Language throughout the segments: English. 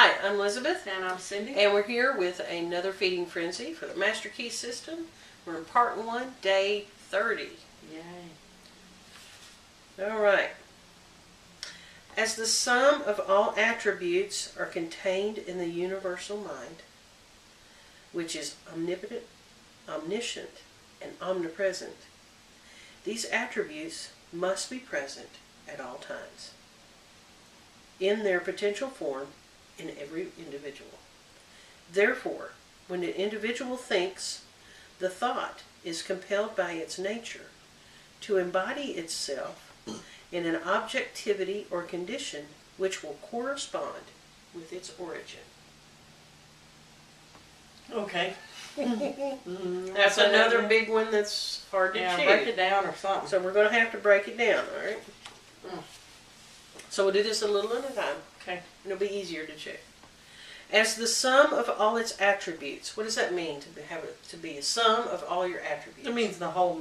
Hi, I'm Elizabeth. And I'm Cindy. And we're here with another Feeding Frenzy for the Master Key System. We're in part 1, day 30. Yay. Alright. As the sum of all attributes are contained in the universal mind, which is omnipotent, omniscient, and omnipresent, these attributes must be present at all times, in their potential form, in every individual. Therefore, when an individual thinks, the thought is compelled by its nature to embody itself in an objectivity or condition which will correspond with its origin. Okay. That's another big one that's hard to chew. Break it down or something. So we're going to have to break it down, all right? So we'll do this a little at a time. Okay. It'll be easier to check. As the sum of all its attributes. What does that mean, to be a sum of all your attributes? It means the whole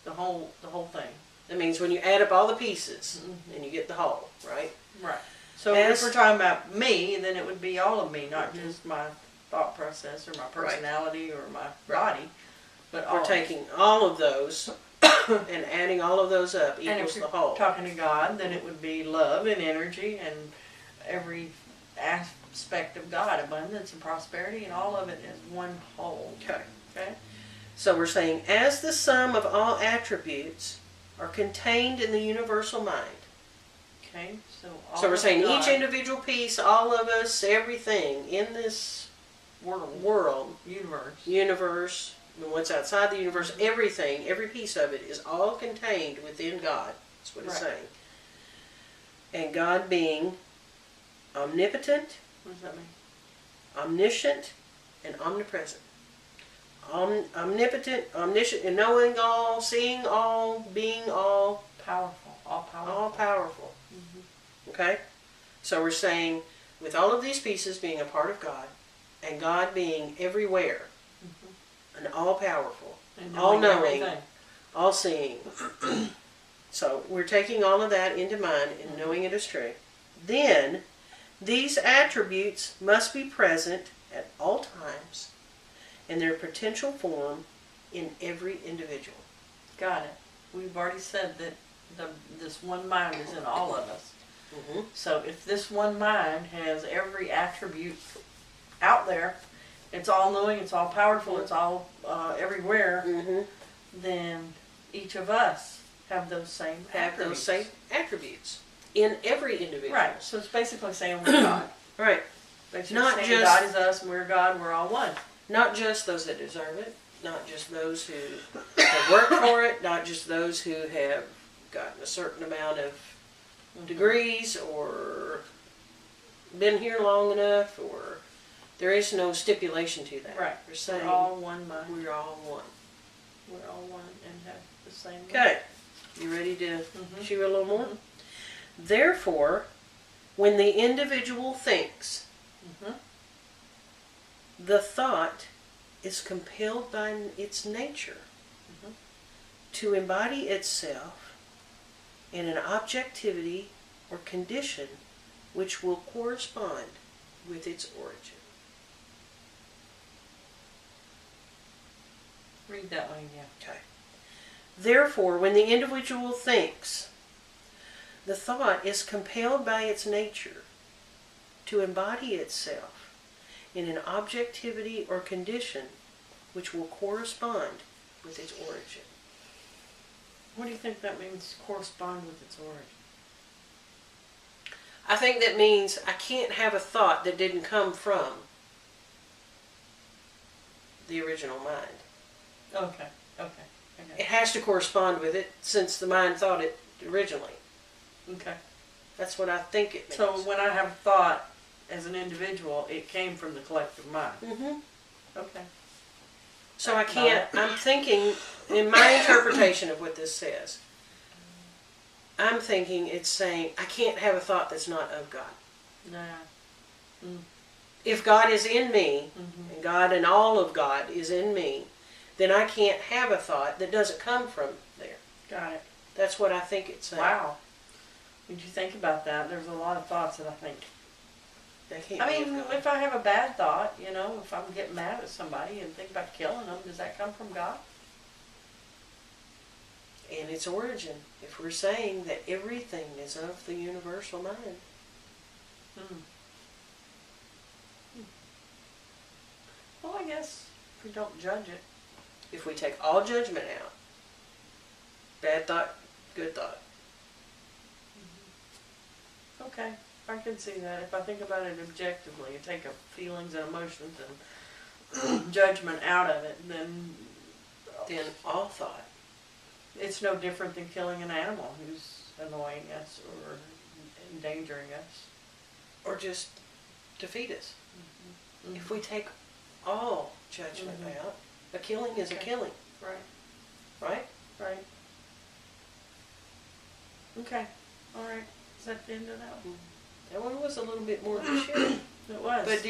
the whole thing. That means when you add up all the pieces, and you get the whole, right? Right. So if we're talking about me, then it would be all of me, not just my thought process or my personality or my body, but all. We're taking all of those and adding all of those up equals the whole. And if you're talking to God, then it would be love and energy and every aspect of God, abundance and prosperity, and all of it is one whole. Okay. Okay. So we're saying, as the sum of all attributes are contained in the universal mind. Okay. So we're saying each individual piece, all of us, everything in this world, universe, and what's outside the universe, everything, every piece of it is all contained within God. That's what it's saying. And God being omnipotent, what does that mean? Omniscient, and omnipresent. Omnipotent, omniscient, and knowing all, seeing all, being all. Powerful. All powerful. All powerful. Okay? So we're saying, with all of these pieces being a part of God, and God being everywhere, and all powerful, all knowing, all seeing. So we're taking all of that into mind and knowing it is true. Then, these attributes must be present at all times in their potential form in every individual. Got it. We've already said that this one mind is in all of us. So if this one mind has every attribute out there, it's all knowing, it's all powerful, it's all everywhere, then each of us have those same attributes in every individual. Right. So it's basically saying we're God. Right. Basically not saying just God is us and we're God, we're all one. Not just those that deserve it, not just those who have worked for it, not just those who have gotten a certain amount of degrees or been here long enough, or there is no stipulation to that. Right. We're saying we're all one mind. We're all one. We're all one and have the same. Okay. You ready to chew a little more? Therefore, when the individual thinks, the thought is compelled by its nature to embody itself in an objectivity or condition which will correspond with its origin. Read that one again. Okay. Therefore, when the individual thinks, the thought is compelled by its nature to embody itself in an objectivity or condition which will correspond with its origin. What do you think that means, correspond with its origin? I think that means I can't have a thought that didn't come from the original mind. Okay. It has to correspond with it since the mind thought it originally. Okay. That's what I think it means. So when I have a thought as an individual, it came from the collective mind. Okay. So I can't, I'm thinking, in my interpretation of what this says, I'm thinking it's saying I can't have a thought that's not of God. Nah. If God is in me, and God and all of God is in me, then I can't have a thought that doesn't come from there. Got it. That's what I think it's saying. Wow. When you think about that, there's a lot of thoughts that I think, They can't I be mean, of God. if I have a bad thought, you know, if I'm getting mad at somebody and think about killing them, does that come from God? And its origin, if we're saying that everything is of the universal mind. Hmm. Well, I guess if we don't judge it. If we take all judgment out, bad thought, good thought. Okay, I can see that. If I think about it objectively, and take feelings and emotions and judgment out of it, then all thought. it's no different than killing an animal who's annoying us or endangering us. Or just defeat us. Mm-hmm. If we take all judgment Mhm. out, a killing is a Okay. killing, Right, right? right. Okay, all right. Is that the end of that one? That one was a little bit more shit. It was. But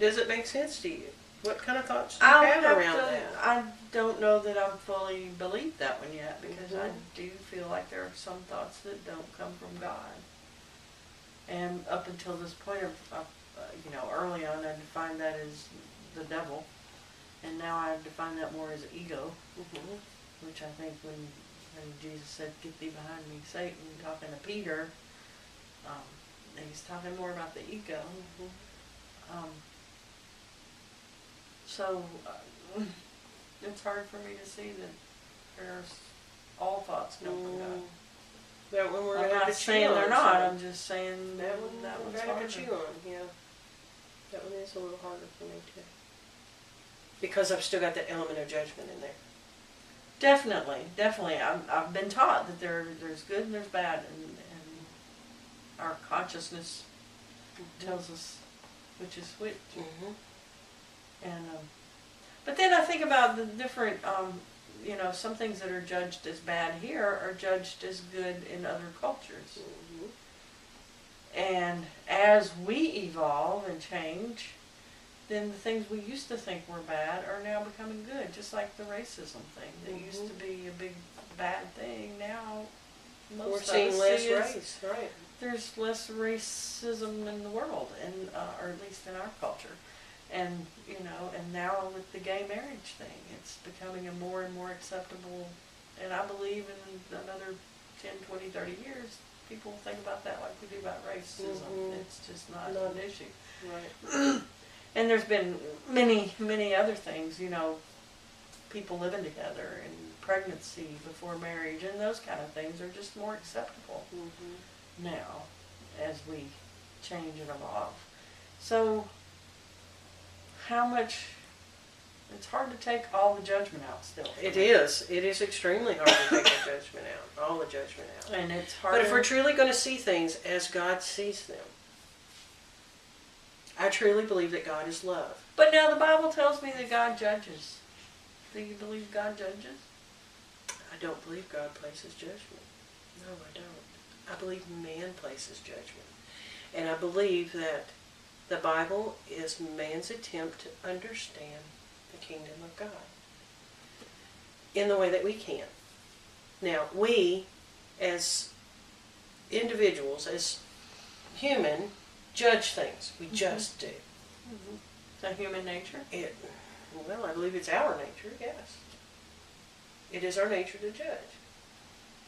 does it make sense to you? What kind of thoughts do you I'll have have around to, that? I don't know that I'm fully believed that one yet because I Mhm. do feel like there are some thoughts that don't come from God. And up until this point you know, early on I defined that as the devil. And now I define that more as ego, Mhm. which I think when Jesus said, "Get thee behind me, Satan," talking to Peter, he's talking more about the ego. Mhm. So it's hard for me to see that there's all thoughts come from God. That one we're I'm gonna have not to chew saying on. they're not. some. I'm just saying That one that we're one's gonna have harder. to chew on. Yeah, that one is a little harder for me too. Because I've still got that element of judgment in there. Definitely, definitely. I've been taught that there's good and there's bad, and our consciousness tells us which is which. Mm-hmm. And but then I think about the different, you know, some things that are judged as bad here are judged as good in other cultures. Mm-hmm. And as we evolve and change, then the things we used to think were bad are now becoming good. Just like the racism thing that used to be a big bad thing. Now most We're of seeing us less see race, right? there's less racism in the world, and or at least in our culture. And, you know, and now with the gay marriage thing, it's becoming a more and more acceptable, and I believe in another 10, 20, 30 years, people think about that like we do about racism. Mhm. It's just not No. an issue. Right. And there's been many, many other things, you know, people living together and pregnancy before marriage and those kind of things are just more acceptable Mm-hmm. now as we change and evolve. So how much, it's hard to take all the judgment out still. It is. It is extremely hard to take the judgment out, all the judgment out. And it's hard. But if we're truly going to see things as God sees them, I truly believe that God is love. But now the Bible tells me that God judges. Do you believe God judges? I don't believe God places judgment. No, I don't. I believe man places judgment. And I believe that the Bible is man's attempt to understand the kingdom of God in the way that we can. Now, we, as individuals, as human, judge things. We just do. Mm-hmm. Is that human nature? Well, I believe it's our nature, yes. It is our nature to judge.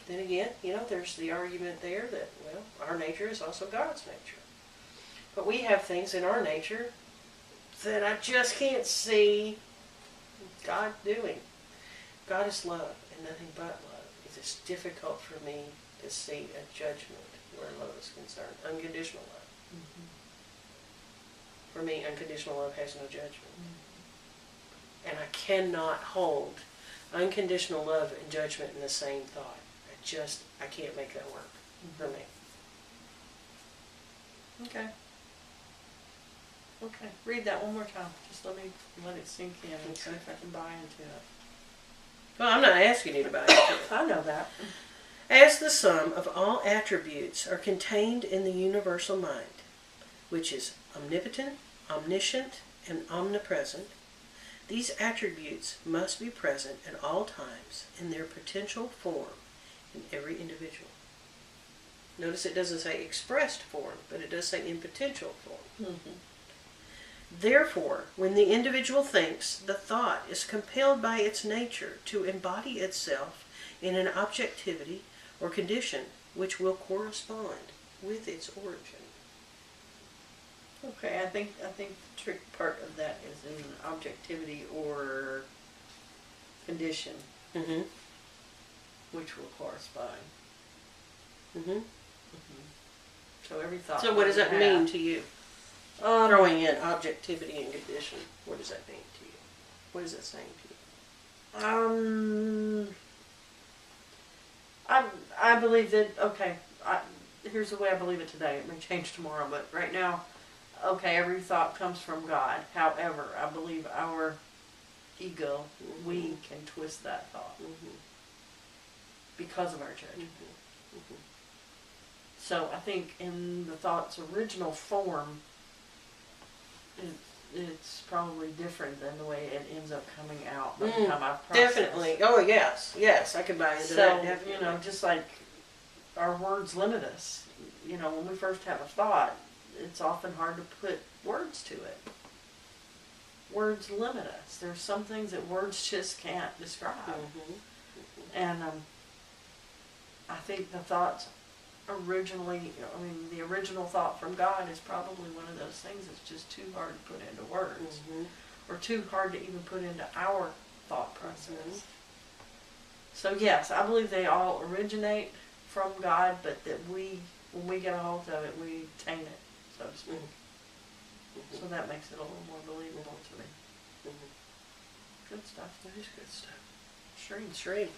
Then again, you know, there's the argument there that, well, our nature is also God's nature. But we have things in our nature that I just can't see God doing. God is love and nothing but love. It is difficult for me to see a judgment where love is concerned. Unconditional love. Mm-hmm. For me, unconditional love has no judgment. And I cannot hold unconditional love and judgment in the same thought. I can't make that work for me. Okay. Okay. Read that one more time. Just let it sink in and see if I can buy into it. Well, I'm not asking you to buy it. I know that. As the sum of all attributes are contained in the universal mind, which is omnipotent, omniscient, and omnipresent, these attributes must be present at all times in their potential form in every individual. Notice it doesn't say expressed form, but it does say in potential form. Mhm. Therefore, when the individual thinks, the thought is compelled by its nature to embody itself in an objectivity or condition which will correspond with its origin. Okay, I think the trick part of that is in objectivity or condition, Mm-hmm. which will correspond. Mm-hmm. So every thought. So what does that mean to you? Um, Throwing in objectivity and condition, what does that mean to you? What is that saying to you? I believe that. Okay, here's the way I believe it today. It may change tomorrow, but right now, okay, every thought comes from God. However, I believe our ego, we can twist that thought Mm-hmm. because of our judgment. Mm-hmm. So I think in the thought's original form, it's probably different than the way it ends up coming out by the time I've processed. Definitely. Oh, yes, I can buy into that. So, Definitely. you know, just like our words limit us. You know, when we first have a thought, it's often hard to put words to it. Words limit us. There's some things that words just can't describe. Mm-hmm. And I think the thoughts originally, the original thought from God is probably one of those things that's just too hard to put into words, or too hard to even put into our thought process. So yes, I believe they all originate from God, but that when we get a hold of it, we taint it, so to speak. So that makes it a little more believable to me. Good stuff. That is good stuff. Shrink. Shrink.